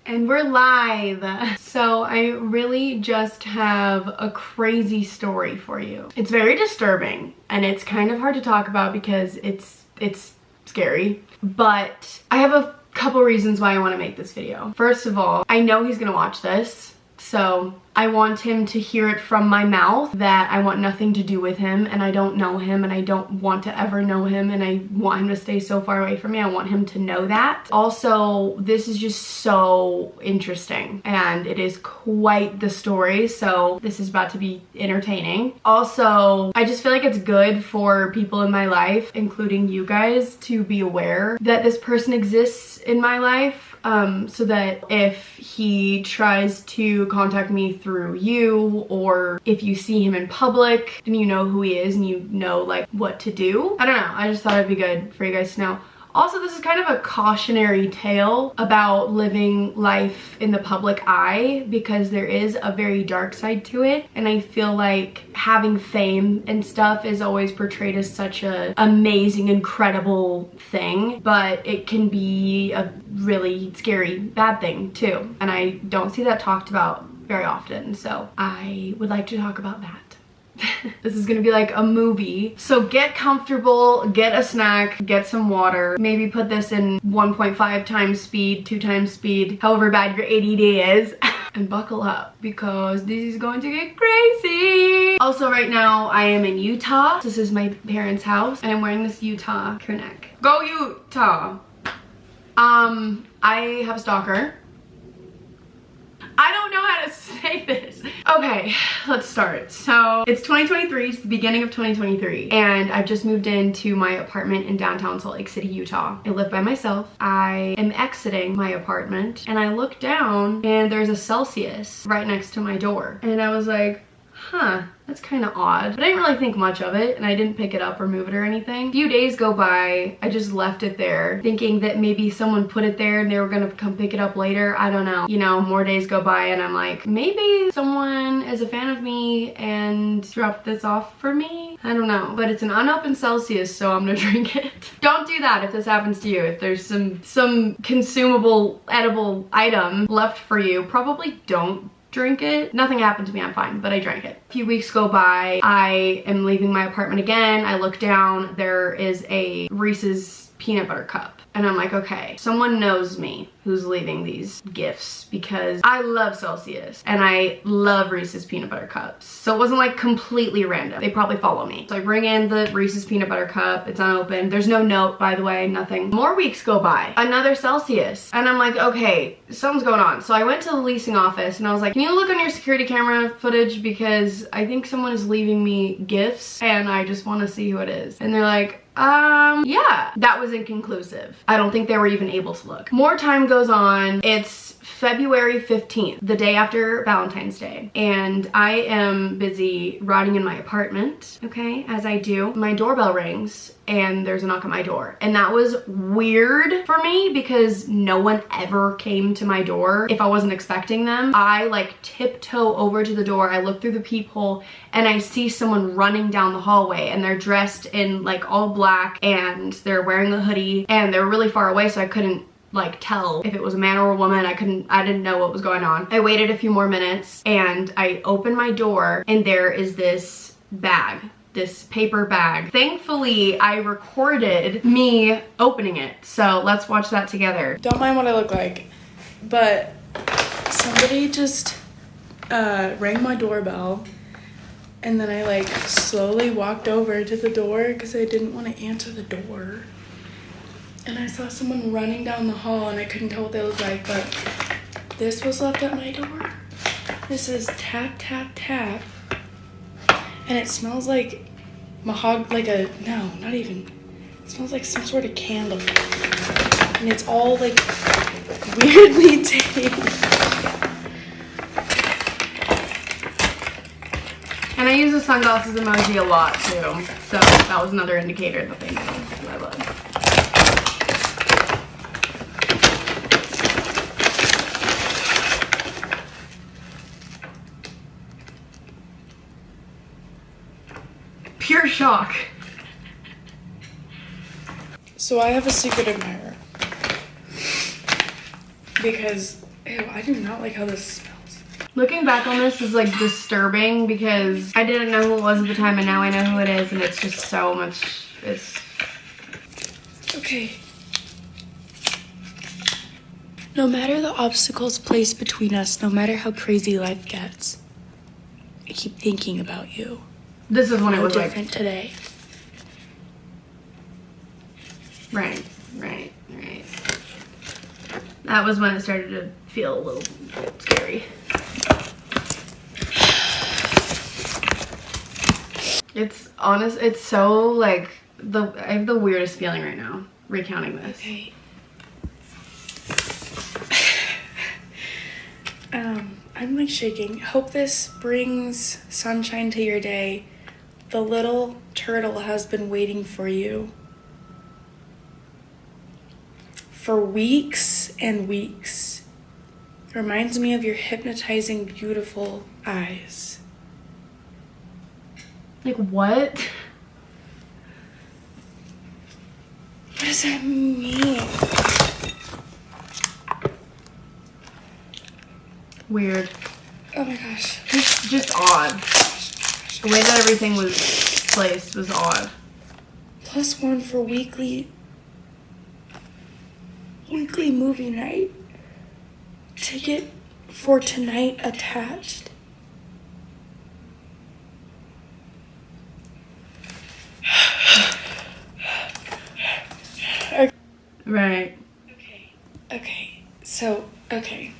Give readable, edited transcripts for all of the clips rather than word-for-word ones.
And we're live. So I really just have a crazy story for you. It's very disturbing and it's kind of hard to talk about because it's scary, but I have a couple reasons why I want to make this video. First of all, I know he's gonna watch this, so I want him to hear it from my mouth that I want nothing to do with him and I don't know him and I don't want to ever know him and I want him to stay so far away from me. I want him to know that. Also, this is just so interesting and it is quite the story, so this is about to be entertaining. Also, I just feel like it's good for people in my life, including you guys, to be aware that this person exists in my life. So that if he tries to contact me through you, or if you see him in public and you know who he is and you know like what to do. I don't know, I just thought it'd be good for you guys to know. Also, this is kind of a cautionary tale about living life in the public eye because there is a very dark side to it, and I feel like having fame and stuff is always portrayed as such a amazing, incredible thing, but it can be a really scary, bad thing too, and I don't see that talked about very often, so I would like to talk about that. This is gonna be like a movie. So get comfortable, get a snack, get some water, maybe put this in 1.5 times speed, 2 times speed, however bad your ADD is, and buckle up because this is going to get crazy. Also, right now I am in Utah. This is my parents' house and I'm wearing this Utah crew neck. Go Utah! I have a stalker. I don't know how to say this. Okay, let's start. So it's 2023, it's the beginning of 2023, and I've just moved into my apartment in downtown Salt Lake City, Utah. I live by myself. I am exiting my apartment and I look down and there's a Celsius right next to my door. And I was like, huh, that's kind of odd. But I didn't really think much of it and I didn't pick it up or move it or anything. A few days go by, I just left it there thinking that maybe someone put it there and they were gonna come pick it up later. I don't know. You know, more days go by and I'm like, maybe someone is a fan of me and dropped this off for me. I don't know. But it's an unopened Celsius, so I'm gonna drink it. Don't do that if this happens to you. If there's some consumable, edible item left for you, probably don't drink it. Nothing happened to me, I'm fine, but I drank it. A few weeks go by, I am leaving my apartment again. I look down, there is a Reese's peanut butter cup. And I'm like, okay, someone knows me who's leaving these gifts because I love Celsius and I love Reese's peanut butter cups. So it wasn't like completely random. They probably follow me. So I bring in the Reese's peanut butter cup. It's unopened. There's no note, by the way, nothing. More weeks go by. Another Celsius. And I'm like, okay, something's going on. So I went to the leasing office and I was like, can you look on your security camera footage because I think someone is leaving me gifts and I just want to see who it is. And they're like, yeah, that was inconclusive. I don't think they were even able to look. More time goes on. It's February 15th, the day after Valentine's Day, and I am busy rotting in my apartment, okay, as I do. My doorbell rings and there's a knock on my door, and that was weird for me because no one ever came to my door if I wasn't expecting them. I like tiptoe over to the door, I look through the peephole, and I see someone running down the hallway, and they're dressed in like all black and they're wearing a hoodie and they're really far away, so I couldn't like tell if it was a man or a woman. I didn't know what was going on. I waited a few more minutes and I opened my door and there is this bag, this paper bag. Thankfully, I recorded me opening it, so let's watch that together. Don't mind what I look like, but somebody just rang my doorbell and then I like slowly walked over to the door because I didn't want to answer the door. And I saw someone running down the hall and I couldn't tell what they looked like, but this was left at my door. This is tap, tap, tap. And it smells like it smells like some sort of candle. And it's all like weirdly taped. And I use the sunglasses emoji a lot too, so that was another indicator that they know who I love. Pure shock. So I have a secret admirer because Ew, I do not like how this smells. Looking back on this is like disturbing because I didn't know who it was at the time and now I know who it is, and it's just so much, it's... Okay. No matter the obstacles placed between us, no matter how crazy life gets, I keep thinking about you. This is when it was different today. Right. That was when it started to feel a little scary. It's honest, it's so like, I have the weirdest feeling right now, recounting this. Okay. I'm like shaking. Hope this brings sunshine to your day. The little turtle has been waiting for you for weeks and weeks. Reminds me of your hypnotizing, beautiful eyes. Like what? What does that mean? Weird. Oh my gosh. Just odd. The way that everything was placed was odd. +1 for weekly movie night. Ticket for tonight attached. Right. Okay.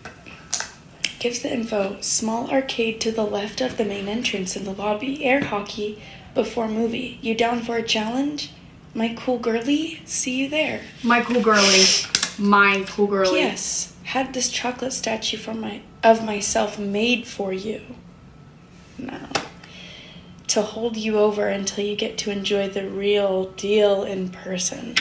Gives the info. Small arcade to the left of the main entrance in the lobby. Air hockey before movie. You down for a challenge? My cool girly? See you there. My cool girly. My cool girly. Yes. Had this chocolate statue of myself made for you. Now, to hold you over until you get to enjoy the real deal in person.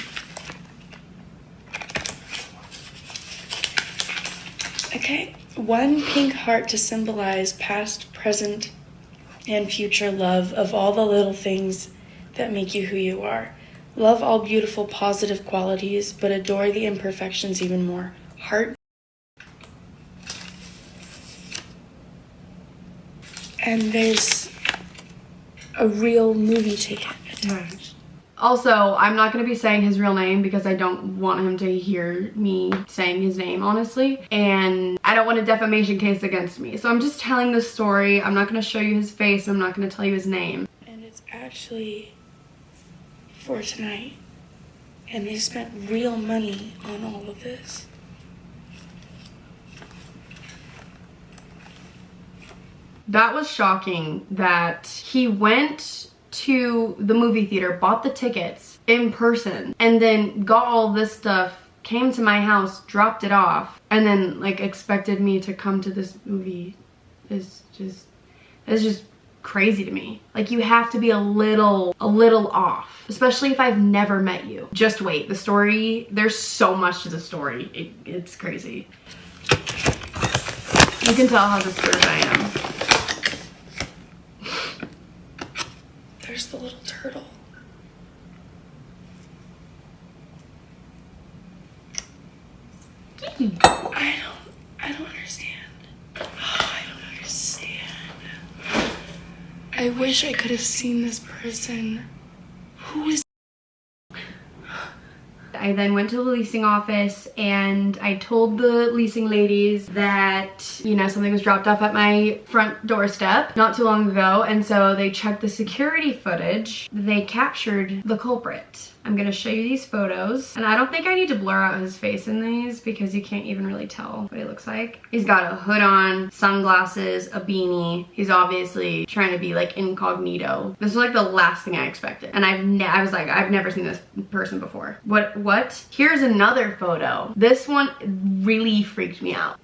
Okay. 1 pink heart to symbolize past, present, and future love of all the little things that make you who you are. Love all beautiful, positive qualities, but adore the imperfections even more. Heart. And there's a real movie ticket attached. Also, I'm not going to be saying his real name because I don't want him to hear me saying his name, honestly. And I don't want a defamation case against me. So I'm just telling this story. I'm not going to show you his face. I'm not going to tell you his name. And it's actually for tonight. And they spent real money on all of this. That was shocking that he went to the movie theater, bought the tickets in person, and then got all this stuff, came to my house, dropped it off, and then like expected me to come to this movie. It's just crazy to me. Like, you have to be a little off, especially if I've never met you. Just wait, the story, there's so much to the story. It's crazy. You can tell how disturbed I am. There's the little turtle. I don't understand. I don't understand. I wish I could have seen this person. Who is... I then went to the leasing office and I told the leasing ladies that, you know, something was dropped off at my front doorstep not too long ago, and so they checked the security footage. They captured the culprit. I'm gonna show you these photos, and I don't think I need to blur out his face in these because you can't even really tell what he looks like. He's got a hood on, sunglasses, a beanie. He's obviously trying to be like incognito. This is like the last thing I expected, and I was like, I've never seen this person before. What? Here's another photo. This one really freaked me out.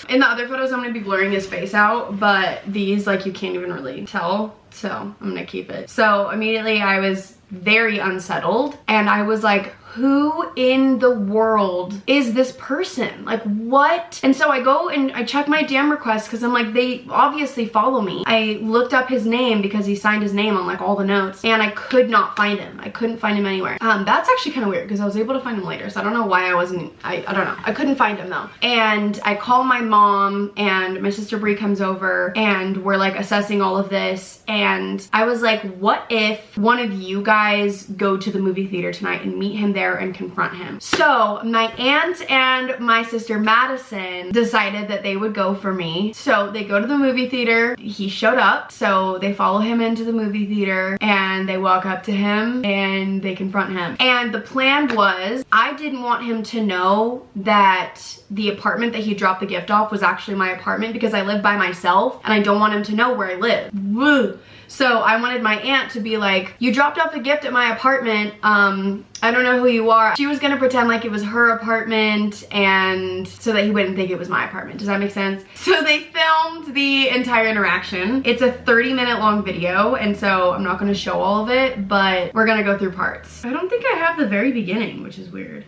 In the other photos, I'm gonna be blurring his face out, but these, like, you can't even really tell, so I'm gonna keep it. So immediately I was very unsettled, and I was like, who in the world is this person? Like, what? And so I go and I check my DM requests because I'm like, they obviously follow me. I looked up his name because he signed his name on like all the notes, and I could not find him. I couldn't find him anywhere. That's actually kind of weird because I was able to find him later, so I don't know why I wasn't, I don't know. I couldn't find him though. And I call my mom, and my sister Brie comes over, and we're like assessing all of this, and I was like, what if one of you guys go to the movie theater tonight and meet him there and confront him? So my aunt and my sister Madison decided that they would go for me. So they go to the movie theater. He showed up, so they follow him into the movie theater, and they walk up to him and they confront him. And the plan was, I didn't want him to know that the apartment that he dropped the gift off was actually my apartment because I live by myself and I don't want him to know where I live. Woo. So I wanted my aunt to be like, you dropped off a gift at my apartment, I don't know who you are. She was gonna pretend like it was her apartment, and so that he wouldn't think it was my apartment. Does that make sense? So they filmed the entire interaction. It's a 30-minute long video, and so I'm not gonna show all of it, but we're gonna go through parts. I don't think I have the very beginning, which is weird.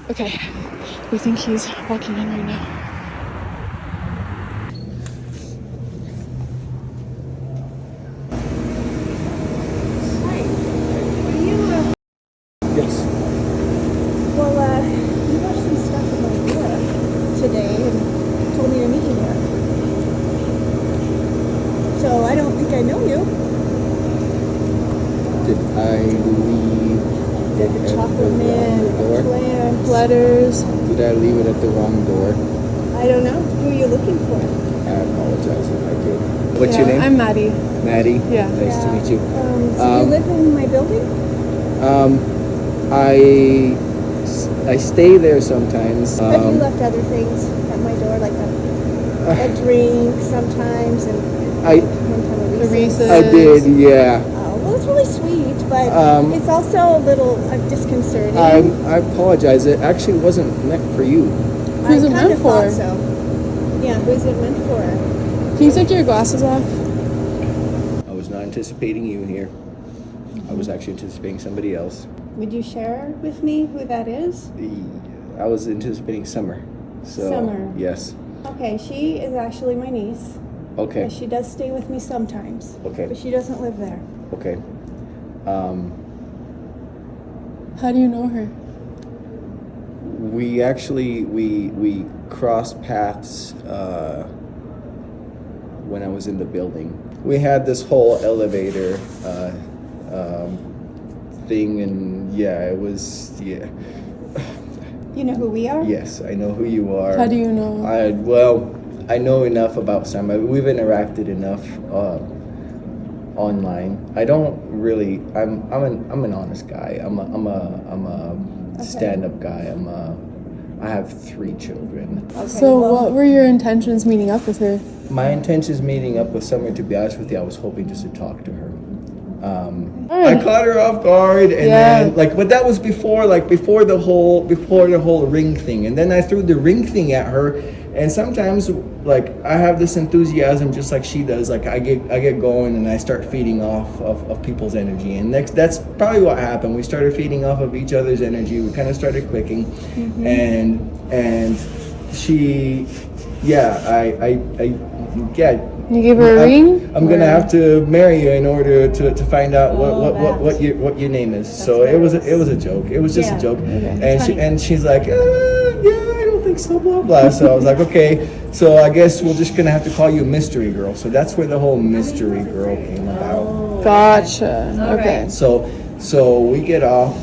Okay, we think he's walking in right now. Yes. Well, you left some stuff in my door today and told me to meet you here. So I don't think I know you. Did I leave Did the at chocolate the man, wrong door? plants, Letters. Did I leave it at the wrong door? I don't know. Who are you looking for? I apologize if I did. What's your name? I'm Maddie. Maddie? Yeah. Nice to meet you. So you live in my building? I stay there sometimes. But you left other things at my door, like a drink sometimes, and one time a Reese's. I did, yeah. Well, it's really sweet, but it's also a little disconcerting. I apologize. It actually wasn't meant for you. Who's it I kind meant of for? thought so. Yeah, who's it meant for? Can you take your glasses off? I was not anticipating you here. I was actually anticipating somebody else. Would you share with me who that is? I was anticipating Summer. So, Summer. Yes. Okay, she is actually my niece. Okay. She does stay with me sometimes. Okay. But she doesn't live there. Okay. How do you know her? We actually we crossed paths when I was in the building. We had this whole elevator thing, and yeah, it was You know who we are? Yes, I know who you are. How do you know? I know enough about Summer. We've interacted enough online. I don't really. I'm an honest guy. I'm a stand-up guy. I have 3 children. Okay, So what were your intentions meeting up with her? My intention is meeting up with Summer. To be honest with you, I was hoping just to talk to her. Alright. I caught her off guard, and then but that was before the whole ring thing, and then I threw the ring thing at her, and sometimes I have this enthusiasm just like she does. Like I get going and I start feeding off of people's energy, and that's probably what happened. We started feeding off of each other's energy. We kind of started clicking, and she, You gave her a ring? I'm gonna have to marry you in order to find out what your name is. So it was a joke. It was just a joke. Okay. And she's like, I don't think so, blah blah. So I was like, okay. So I guess we're just gonna have to call you Mystery Girl. So that's where the whole Mystery Girl came about. Gotcha. Okay. So we get off,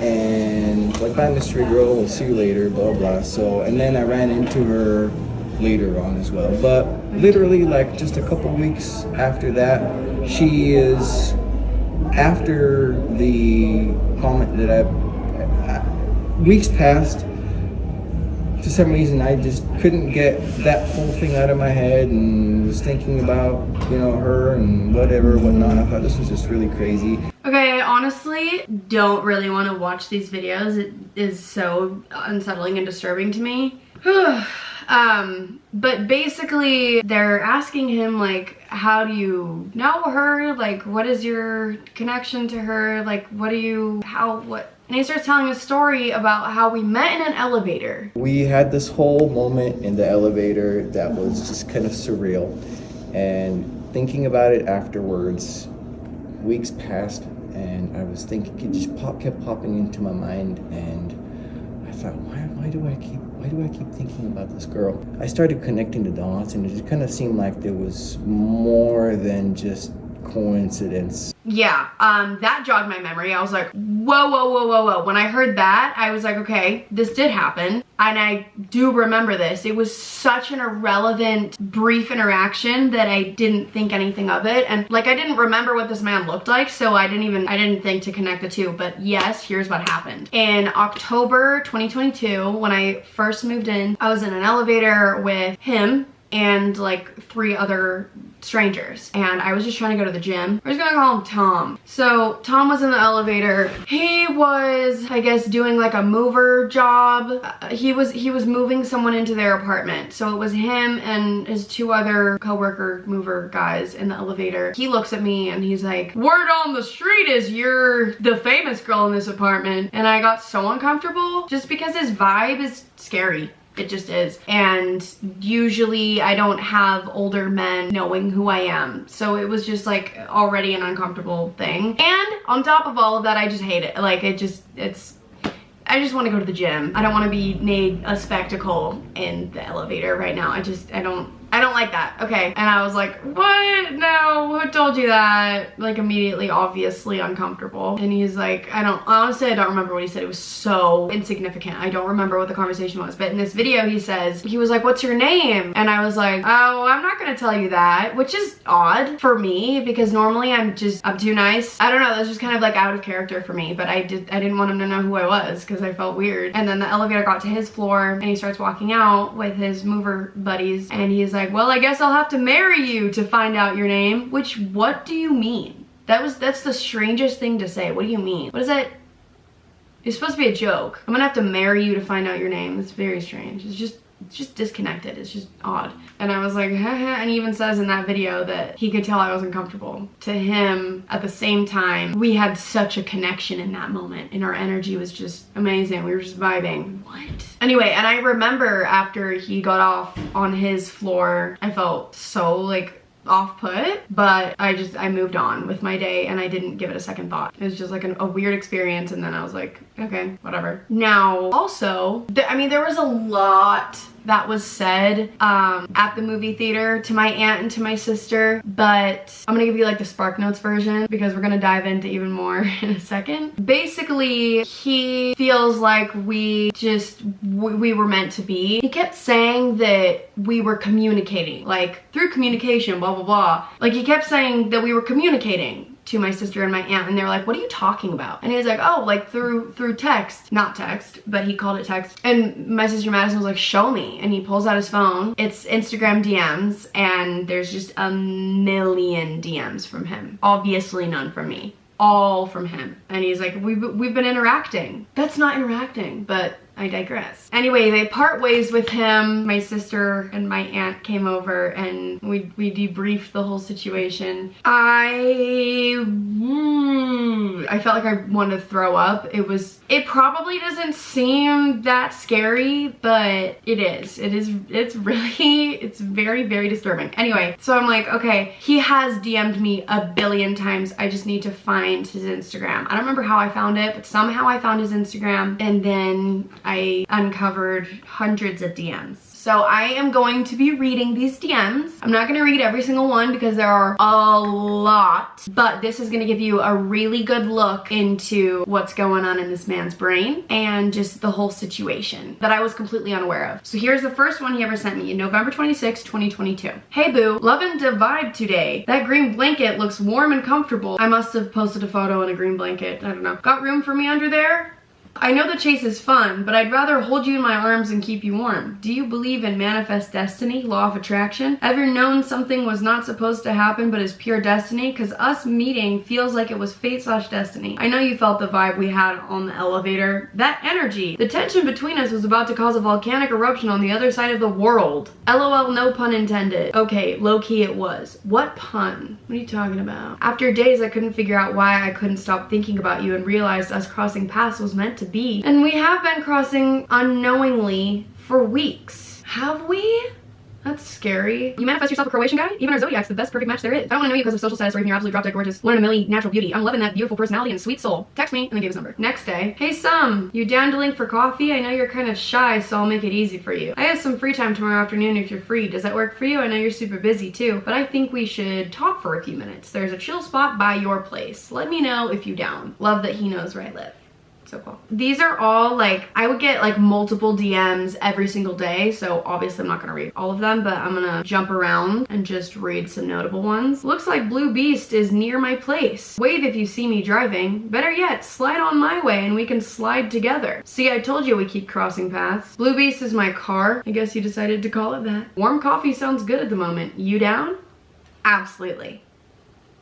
and bye, Mystery Girl. We'll see you later. Blah blah. So and then I ran into her later on as well, but literally just a couple weeks after that, she is, after the comment that weeks passed, for some reason I just couldn't get that whole thing out of my head, and was thinking about her and whatnot. I thought this was just really crazy. Okay, I honestly don't really want to watch these videos. It is so unsettling and disturbing to me. But basically they're asking him how do you know her? What is your connection to her? And he starts telling a story about how we met in an elevator. We had this whole moment in the elevator that was just kind of surreal. And thinking about it afterwards, weeks passed, and I was thinking, it just kept popping into my mind, and I thought, why do I keep thinking about this girl? I started connecting the dots, and it just kind of seemed like there was more than just coincidence. Yeah, that jogged my memory. I was like, whoa. When I heard that, I was like, okay, this did happen. And I do remember this. It was such an irrelevant, brief interaction that I didn't think anything of it. And like, I didn't remember what this man looked like, so I didn't think to connect the two. But yes, here's what happened. In October 2022, when I first moved in, I was in an elevator with him and like 3 other strangers, and I was just trying to go to the gym. We're just gonna call him Tom. So Tom was in the elevator. He was, I guess, doing like a mover job. He was moving someone into their apartment. So it was him and his 2 other coworker mover guys in the elevator. He looks at me and he's like, word on the street is you're the famous girl in this apartment. And I got so uncomfortable just because his vibe is scary. It just is. And usually I don't have older men knowing who I am. So it was just like already an uncomfortable thing. And on top of all of that, I just hate it. Like I just want to go to the gym. I don't want to be made a spectacle in the elevator right now. I don't like that. Okay. And I was like, what? No, who told you that? Like immediately, obviously uncomfortable. And he's like, honestly, I don't remember what he said. It was so insignificant. I don't remember what the conversation was. But in this video, he was like, what's your name? And I was like, oh, I'm not going to tell you that, which is odd for me because normally I'm too nice. I don't know. That's just kind of like out of character for me. But I didn't want him to know who I was because I felt weird. And then the elevator got to his floor and he starts walking out with his mover buddies. And he's like, well, I guess I'll have to marry you to find out your name. Which, what do you mean? That's the strangest thing to say. What do you mean? What is that? It's supposed to be a joke. I'm gonna have to marry you to find out your name. It's very strange. It's just disconnected. It's just odd. And I was like, haha. And he even says in that video that he could tell I was uncomfortable. To him, at the same time, we had such a connection in that moment and our energy was just amazing. We were just vibing. What? Anyway, and I remember after he got off on his floor, I felt so like off-put, but I moved on with my day and I didn't give it a second thought. It was just like a weird experience, and then I was like, okay, whatever. Now, also, I mean, there was a lot that was said at the movie theater to my aunt and to my sister, but I'm gonna give you like the Spark Notes version because we're gonna dive into even more in a second. Basically, he feels like we were meant to be. He kept saying that we were communicating, like through communication, blah, blah, blah. Like he kept saying that we were communicating to my sister and my aunt, and they were like, what are you talking about? And he was like, oh, like through text. Not text, but he called it text. And my sister Madison was like, show me. And he pulls out his phone. It's Instagram DMs, and there's just a million DMs from him. Obviously none from me. All from him. And he's like, we've been interacting. That's not interacting, but I digress. Anyway, they part ways with him. My sister and my aunt came over and we debriefed the whole situation. I felt like I wanted to throw up. It probably doesn't seem that scary, but it is. It's very, very disturbing. Anyway, so I'm like, okay, he has DM'd me a billion times. I just need to find his Instagram. I don't remember how I found it, but somehow I found his Instagram, and then I uncovered hundreds of DMs. So I am going to be reading these DMs. I'm not gonna read every single one because there are a lot, but this is gonna give you a really good look into what's going on in this man's brain and just the whole situation that I was completely unaware of. So here's the first one he ever sent me in November 26, 2022. Hey boo, loving the vibe today. That green blanket looks warm and comfortable. I must have posted a photo in a green blanket. I don't know. Got room for me under there? I know the chase is fun, but I'd rather hold you in my arms and keep you warm. Do you believe in manifest destiny, law of attraction? Ever known something was not supposed to happen but is pure destiny? Cause us meeting feels like it was fate/destiny. I know you felt the vibe we had on the elevator. That energy. The tension between us was about to cause a volcanic eruption on the other side of the world. LOL, no pun intended. Okay, low-key it was. What pun? What are you talking about? After days I couldn't figure out why I couldn't stop thinking about you and realized us crossing paths was meant to be. And we have been crossing unknowingly for weeks. Have we? That's scary. You manifest yourself a Croatian guy? Even our zodiac's the best perfect match there is. I don't want to know you because of social status or even your absolute drop dead gorgeous. Learn a million natural beauty. I'm loving that beautiful personality and sweet soul. Text me, and then give his number. Next day. Hey Sum, you down to link for coffee? I know you're kind of shy, so I'll make it easy for you. I have some free time tomorrow afternoon if you're free. Does that work for you? I know you're super busy too, but I think we should talk for a few minutes. There's a chill spot by your place. Let me know if you down. Love that he knows where I live. So cool. These are all like, I would get like multiple DMs every single day, so obviously I'm not gonna read all of them, but I'm gonna jump around and just read some notable ones. Looks like Blue Beast is near my place. Wave if you see me driving. Better yet, slide on my way and we can slide together. See, I told you we keep crossing paths. Blue Beast is my car. I guess you decided to call it that. Warm coffee sounds good at the moment. You down? Absolutely.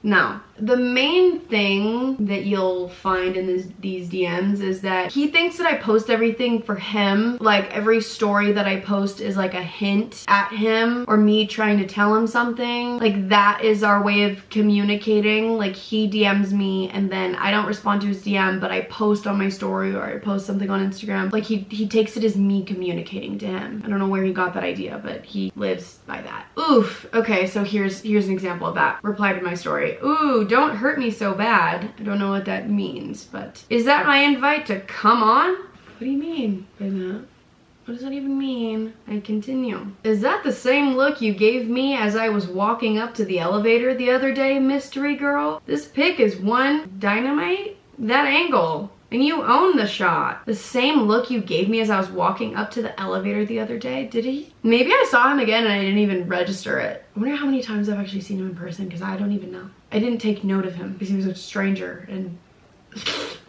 No. The main thing that you'll find in these DMs is that he thinks that I post everything for him. Like every story that I post is like a hint at him or me trying to tell him something. Like that is our way of communicating. Like he DMs me and then I don't respond to his DM, but I post on my story or I post something on Instagram. Like he takes it as me communicating to him. I don't know where he got that idea, but he lives by that. Oof. Okay, so here's an example of that. Reply to my story. Ooh, don't hurt me so bad. I don't know what that means, but is that my invite to come on? What do you mean by that? What does that even mean? I continue. Is that the same look you gave me as I was walking up to the elevator the other day, mystery girl? This pic is one dynamite? That angle. And you own the shot. The same look you gave me as I was walking up to the elevator the other day, did he? Maybe I saw him again and I didn't even register it. I wonder how many times I've actually seen him in person because I don't even know. I didn't take note of him because he was a stranger and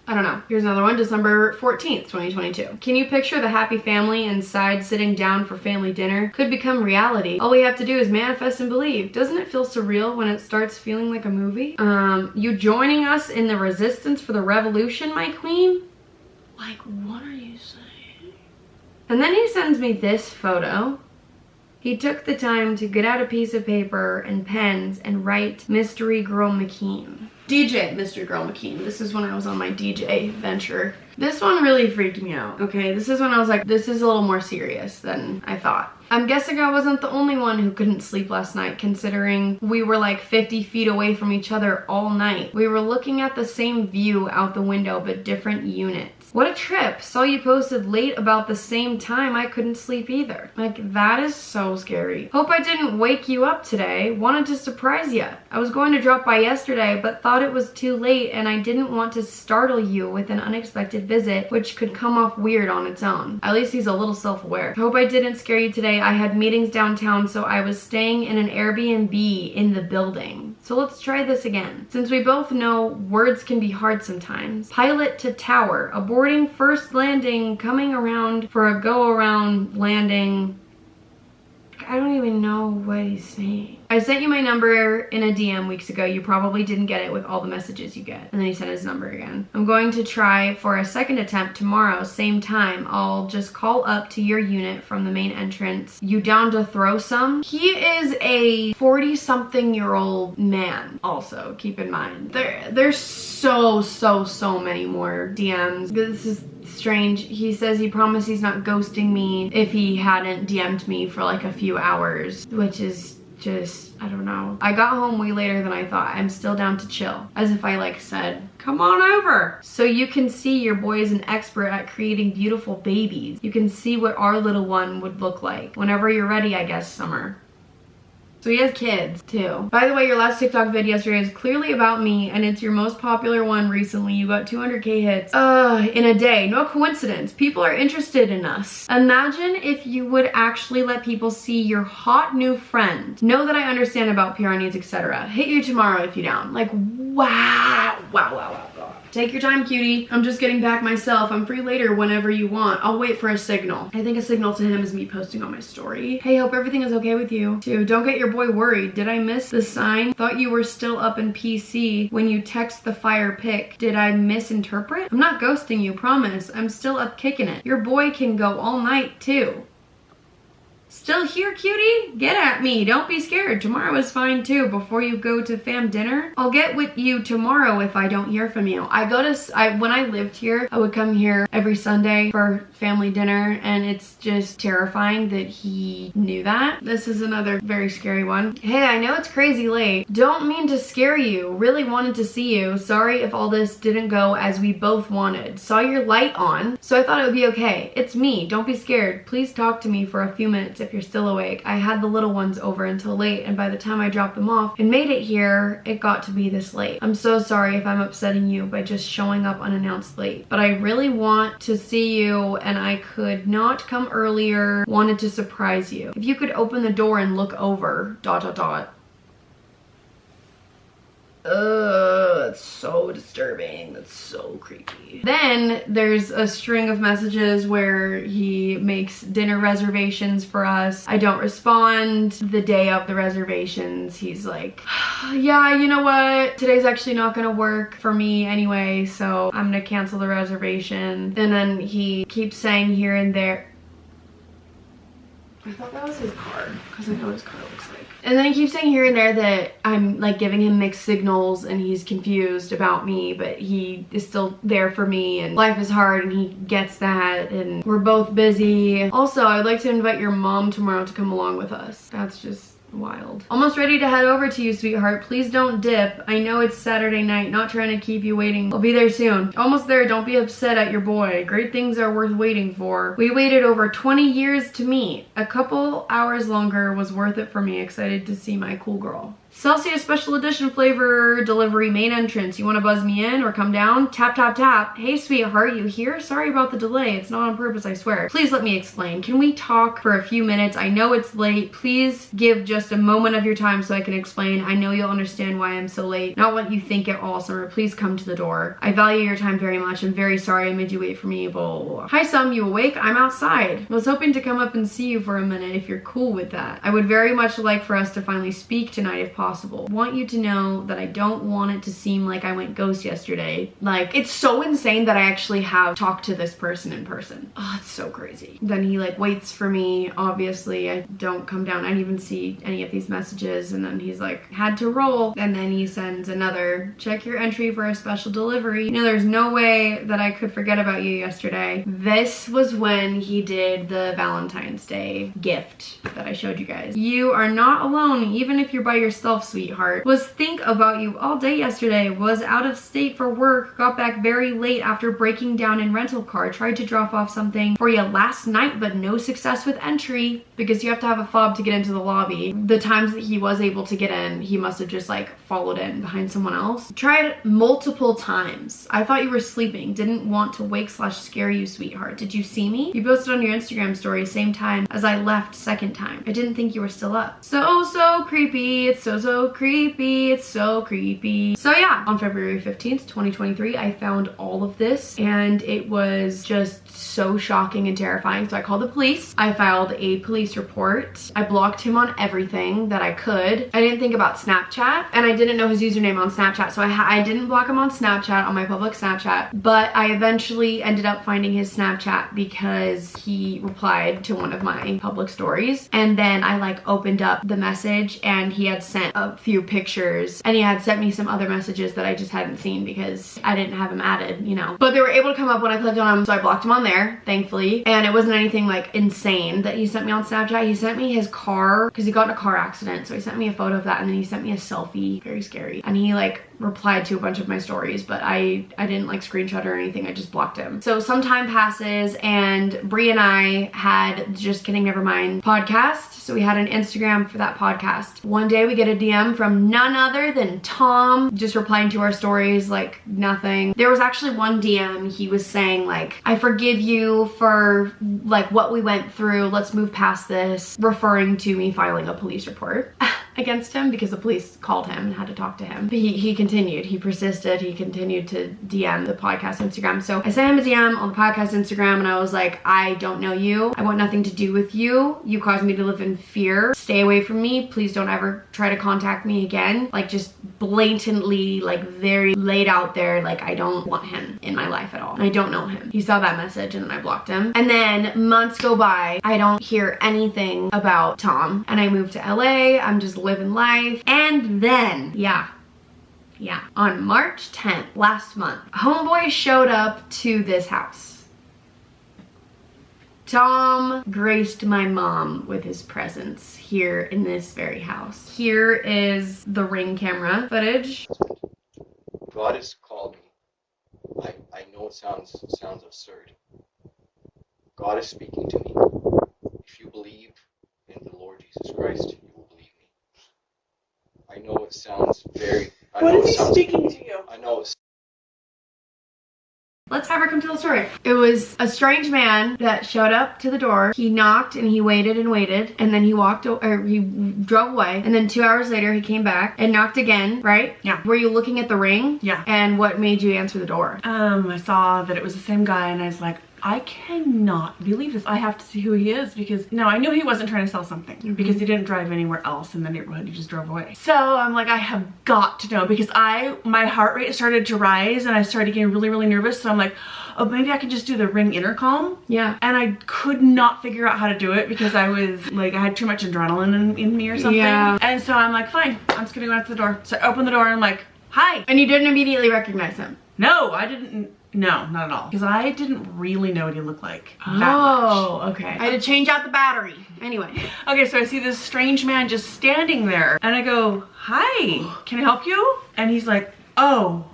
I don't know. Here's another one, December 14th, 2022. Can you picture the happy family inside sitting down for family dinner? Could become reality. All we have to do is manifest and believe. Doesn't it feel surreal when it starts feeling like a movie? You joining us in the resistance for the revolution, my queen? Like, what are you saying? And then he sends me this photo. He took the time to get out a piece of paper and pens and write Mystery Girl Mckeen. DJ Mystery Girl Mckeen. This is when I was on my DJ venture. This one really freaked me out. Okay, this is when I was like, this is a little more serious than I thought. I'm guessing I wasn't the only one who couldn't sleep last night, considering we were like 50 feet away from each other all night. We were looking at the same view out the window, but different units. What a trip. Saw you posted late about the same time. I couldn't sleep either. Like, that is so scary. Hope I didn't wake you up today. Wanted to surprise you. I was going to drop by yesterday, but thought it was too late and I didn't want to startle you with an unexpected visit, which could come off weird on its own. At least he's a little self-aware. Hope I didn't scare you today. I had meetings downtown, so I was staying in an Airbnb in the building. So let's try this again. Since we both know words can be hard sometimes. Pilot to tower. Aborting first landing. Coming around for a go-around landing. I don't even know what he's saying. I sent you my number in a DM weeks ago. You probably didn't get it with all the messages you get. And then he sent his number again. I'm going to try for a second attempt tomorrow, same time. I'll just call up to your unit from the main entrance. You down to throw some? He is a 40-something-year-old man also, keep in mind. There's so many more DMs. This is strange. He says he promised he's not ghosting me if he hadn't DM'd me for like a few hours, which is just, I don't know. I got home way later than I thought. I'm still down to chill. As if I like said, come on over. So you can see your boy is an expert at creating beautiful babies. You can see what our little one would look like. Whenever you're ready, I guess, Summer. So he has kids too. By the way, your last TikTok vid yesterday is clearly about me and it's your most popular one recently. You got 200K hits in a day. No coincidence. People are interested in us. Imagine if you would actually let people see your hot new friend. Know that I understand about PR needs, etc. Hit you tomorrow if you down. Like, wow. Wow. Take your time, cutie. I'm just getting back myself. I'm free later whenever you want. I'll wait for a signal. I think a signal to him is me posting on my story. Hey, hope everything is okay with you. Too. Don't get your boy worried. Did I miss the sign? Thought you were still up in PC when you text the fire pic. Did I misinterpret? I'm not ghosting you, promise. I'm still up kicking it. Your boy can go all night too. Still here, cutie? Get at me. Don't be scared. Tomorrow is fine too. Before you go to fam dinner, I'll get with you tomorrow if I don't hear from you. When I lived here, I would come here every Sunday for family dinner, and it's just terrifying that he knew that. This is another very scary one. Hey, I know it's crazy late. Don't mean to scare you. Really wanted to see you. Sorry if all this didn't go as we both wanted. Saw your light on, so I thought it would be okay. It's me. Don't be scared. Please talk to me for a few minutes if you're still awake. I had the little ones over until late, and by the time I dropped them off and made it here, it got to be this late. I'm so sorry if I'm upsetting you by just showing up unannounced late, but I really want to see you and I could not come earlier. Wanted to surprise you. If you could open the door and look over, ... That's so disturbing. That's so creepy. Then there's a string of messages where he makes dinner reservations for us. I don't respond. The day of the reservations, he's like, yeah, you know what? Today's actually not gonna work for me anyway, so I'm gonna cancel the reservation. And then he keeps saying here and there. I thought that was his card, because I know what his card looks like. And then he keeps saying here and there that I'm like giving him mixed signals and he's confused about me, but he is still there for me and life is hard and he gets that and we're both busy. Also, I'd like to invite your mom tomorrow to come along with us. That's just wild. Almost ready to head over to you, sweetheart. Please don't dip. I know it's Saturday night, not trying to keep you waiting. I'll be there soon. Almost there. Don't be upset at your boy. Great things are worth waiting for. We waited over 20 years to meet. A couple hours longer was worth it for me. Excited to see my cool girl. Celsius special edition flavor delivery main entrance. You want to buzz me in or come down? Tap, tap, tap. Hey, sweetheart, you here? Sorry about the delay. It's not on purpose, I swear. Please let me explain. Can we talk for a few minutes? I know it's late. Please give just a moment of your time so I can explain. I know you'll understand why I'm so late. Not what you think at all, summer. Please come to the door. I value your time very much. I'm very sorry I made you wait for me. Blah, blah, blah. Hi, Sum. You awake? I'm outside. I was hoping to come up and see you for a minute if you're cool with that. I would very much like for us to finally speak tonight if possible. Want you to know that I don't want it to seem like I went ghost yesterday. Like, it's so insane that I actually have talked to this person in person. Oh, it's so crazy. Then he like waits for me. Obviously, I don't come down. I didn't even see any of these messages. And then he's like, had to roll. And then he sends another, check your entry for a special delivery. You know, there's no way that I could forget about you yesterday. This was when he did the Valentine's Day gift that I showed you guys. You are not alone, even if you're by yourself, sweetheart. Was think about you all day yesterday. Was out of state for work. Got back very late after breaking down in rental car. Tried to drop off something for you last night, but no success with entry because you have to have a fob to get into the lobby. The times that he was able to get in, he must have just like followed in behind someone else. Tried multiple times. I thought you were sleeping. Didn't want to wake / scare you, sweetheart. Did you see me? You posted on your Instagram story same time as I left second time. I didn't think you were still up. So creepy. It's so creepy. It's so creepy. So yeah, on February 15th, 2023, I found all of this and it was just so shocking and terrifying. So I called the police. I filed a police report. I blocked him on everything that I could. I didn't think about Snapchat and I didn't know his username on Snapchat. So I didn't block him on Snapchat, on my public Snapchat, but I eventually ended up finding his Snapchat because he replied to one of my public stories. And then I like opened up the message and he had sent a few pictures and he had sent me some other messages that I just hadn't seen because I didn't have him added, you know. But they were able to come up when I clicked on them, so I blocked him on there, thankfully. And it wasn't anything like insane that he sent me on Snapchat. He sent me his car because he got in a car accident, so he sent me a photo of that and then he sent me a selfie. Very scary. And he like replied to a bunch of my stories, but I didn't like screenshot or anything. I just blocked him. So some time passes and Brie and I had Just Kidding Never Mind podcast. So we had an Instagram for that podcast. One day we get a DM from none other than Tom, just replying to our stories like nothing. There was actually one DM, he was saying like, I forgive you for like what we went through. Let's move past this, referring to me filing a police report. against him because the police called him and had to talk to him. But he continued, he persisted, he continued to DM the podcast Instagram. So I sent him a DM on the podcast Instagram and I was like, I don't know you. I want nothing to do with you. You caused me to live in fear. Stay away from me. Please don't ever try to contact me again. Like just blatantly, like very laid out there, like I don't want him in my life at all. And I don't know him. He saw that message and then I blocked him. And then months go by. I don't hear anything about Tom. And I moved to LA. I'm just living life. And then, yeah, on March 10th, last month, homeboy showed up to this house. Tom graced my mom with his presence here in this very house. Here is the Ring camera footage. God has called me. I know it sounds absurd. God is speaking to me. If you believe in the Lord Jesus Christ, you will believe me. I know it sounds very... What is he speaking to you? I know it's... Let's have her come tell the story. It was a strange man that showed up to the door. He knocked and he waited and waited, and then he he drove away. And then 2 hours later he came back and knocked again, right? Yeah. Were you looking at the ring? Yeah. And what made you answer the door? I saw that it was the same guy and I was like, I cannot believe this. I have to see who he is because no, I knew he wasn't trying to sell something because he didn't drive anywhere else in the neighborhood. He just drove away. So I'm like, I have got to know because my heart rate started to rise and I started getting really, really nervous. So I'm like, oh, maybe I can just do the Ring intercom. Yeah. And I could not figure out how to do it because I was like, I had too much adrenaline in me or something. Yeah. And so I'm like, fine, I'm just gonna go out to the door. So I opened the door and I'm like, hi. And you didn't immediately recognize him? No, I didn't. No, not at all. Because I didn't really know what he looked like. Oh, okay. I had to change out the battery. Anyway. Okay, so I see this strange man just standing there. And I go, hi, can I help you? And he's like, oh,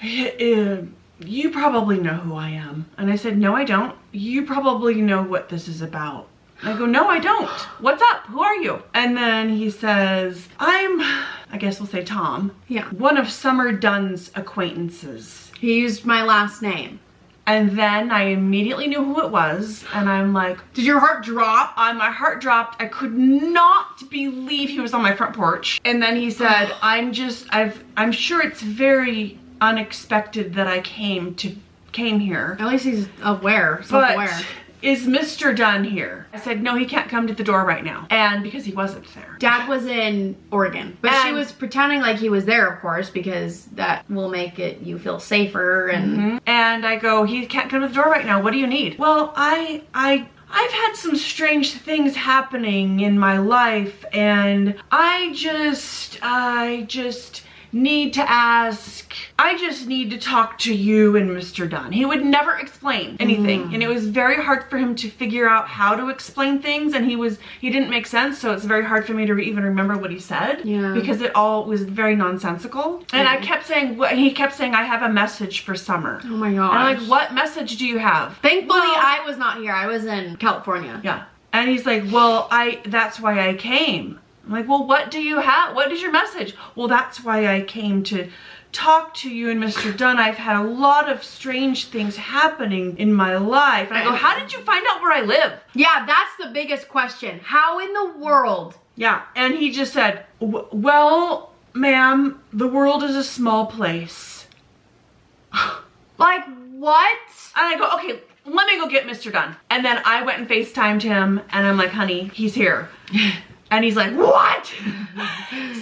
you probably know who I am. And I said, no, I don't. You probably know what this is about. And I go, no, I don't. What's up? Who are you? And then he says, I guess we'll say Tom. Yeah. One of Summer Dunn's acquaintances. He used my last name. And then I immediately knew who it was. And I'm like, did your heart drop? My heart dropped. I could not believe he was on my front porch. And then he said, I'm sure it's very unexpected that I came here. At least he's aware, self-aware. But is Mr. Dunn here? I said, no, he can't come to the door right now. And because he wasn't there. Dad was in Oregon, but she was pretending like he was there, of course, because that will make you feel safer. And And I go, he can't come to the door right now. What do you need? Well, I've had some strange things happening in my life, and I just need to ask, I just need to talk to you and Mr. Dunn. He would never explain anything, and it was very hard for him to figure out how to explain things, and he didn't make sense, so it's very hard for me to even remember what he said, because it all was very nonsensical. And I kept saying, he kept saying, I have a message for Summer. Oh my gosh. And I'm like, what message do you have? Thankfully, I was not here. I was in California. Yeah. And he's like, well, that's why I came. I'm like, well, what do you have? What is your message? Well, that's why I came to talk to you and Mr. Dunn. I've had a lot of strange things happening in my life. And I go, how did you find out where I live? Yeah, that's the biggest question. How in the world? Yeah, and he just said, well, ma'am, the world is a small place. Like, what? And I go, okay, let me go get Mr. Dunn. And then I went and FaceTimed him, and I'm like, honey, he's here. And he's like, what?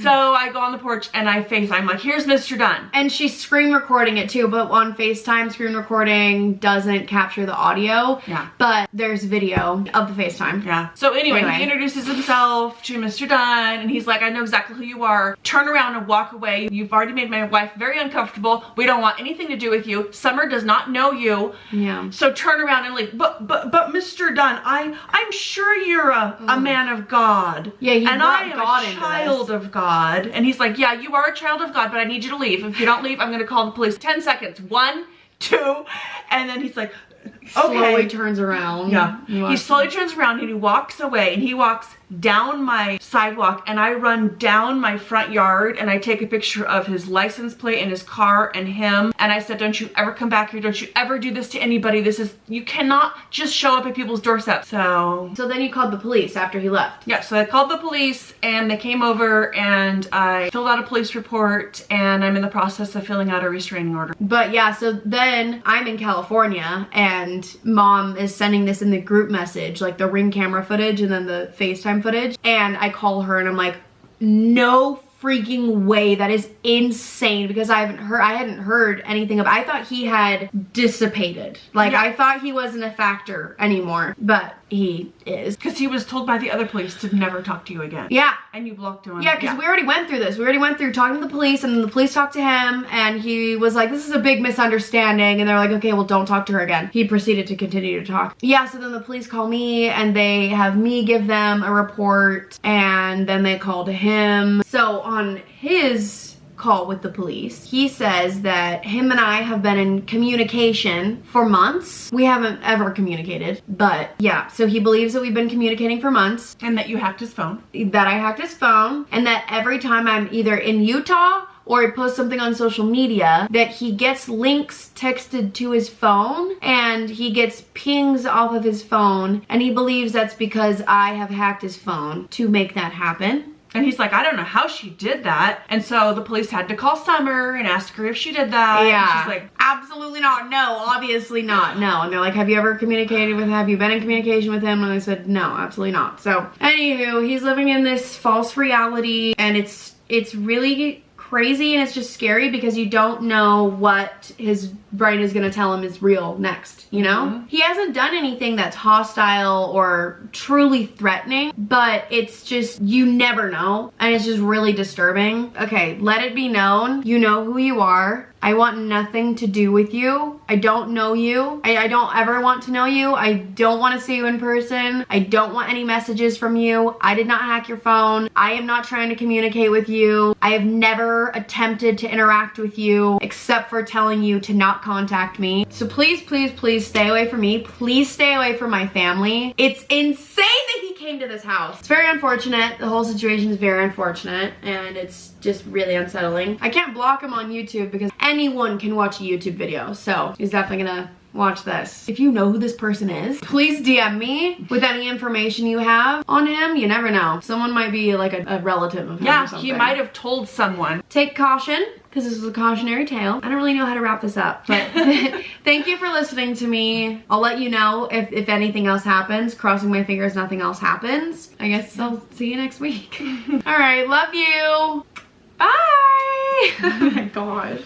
So I go on the porch and I'm like, here's Mr. Dunn. And she's screen recording it too, but on FaceTime, screen recording doesn't capture the audio. Yeah. But there's video of the FaceTime. Yeah. So anyway, he introduces himself to Mr. Dunn, and he's like, I know exactly who you are. Turn around and walk away. You've already made my wife very uncomfortable. We don't want anything to do with you. Summer does not know you. Yeah. So turn around and leave. But Mr. Dunn, I'm sure you're a man of God. Yeah, he and brought I am God a into child of God. And he's like, yeah, you are a child of God, but I need you to leave. If you don't leave, I'm gonna call the police. 10 seconds. 1, 2, and then he's like, slowly turns around. Yeah. He slowly turns around and he walks away, and he walks down my sidewalk, and I run down my front yard and I take a picture of his license plate and his car and him, and I said, don't you ever come back here, don't you ever do this to anybody, you cannot just show up at people's doorsteps. So then you called the police after he left? Yeah, so I called the police and they came over and I filled out a police report, and I'm in the process of filling out a restraining order. But yeah, so then I'm in California and Mom is sending this in the group message, like the Ring camera footage and then the FaceTime footage, and I call her and I'm like, no freaking way, that is insane, because I hadn't heard anything I thought he had dissipated. Like, I thought he wasn't a factor anymore, but he is. Because he was told by the other police to never talk to you again. Yeah. And you blocked him. Yeah, because we already went through this. We already went through talking to the police, and then the police talked to him, and he was like, this is a big misunderstanding, and they're like, okay, well, don't talk to her again. He proceeded to continue to talk. Yeah, so then the police call me, and they have me give them a report, and then they call to him. So on his call with the police, he says that him and I have been in communication for months. We haven't ever communicated, but yeah, so he believes that we've been communicating for months. And that you hacked his phone. That I hacked his phone, and that every time I'm either in Utah or he posts something on social media, that he gets links texted to his phone and he gets pings off of his phone, and he believes that's because I have hacked his phone to make that happen. And he's like, I don't know how she did that. And so the police had to call Summer and ask her if she did that. Yeah. And she's like, absolutely not. No, obviously not. No. And they're like, have you ever communicated with him? Have you been in communication with him? And I said, no, absolutely not. So anywho, he's living in this false reality, and it's really crazy, and it's just scary because you don't know what his brain is gonna tell him is real next, you know? Mm-hmm. He hasn't done anything that's hostile or truly threatening, but it's just, you never know, and it's just really disturbing. Okay, let it be known, you know who you are. I want nothing to do with you. I don't know you. I don't ever want to know you. I don't want to see you in person. I don't want any messages from you. I did not hack your phone. I am not trying to communicate with you. I have never attempted to interact with you except for telling you to not contact me. So please, please, please stay away from me. Please stay away from my family. It's insane that he came to this house. It's very unfortunate. The whole situation is very unfortunate, and it's just really unsettling. I can't block him on YouTube because anyone can watch a YouTube video, so he's definitely gonna watch this. If you know who this person is, please DM me with any information you have on him. You never know. Someone might be like a relative of him or something. He might have told someone. Take caution, because this is a cautionary tale. I don't really know how to wrap this up, but thank you for listening to me. I'll let you know if anything else happens. Crossing my fingers nothing else happens. I guess I'll see you next week. All right, love you. Bye. Oh my gosh.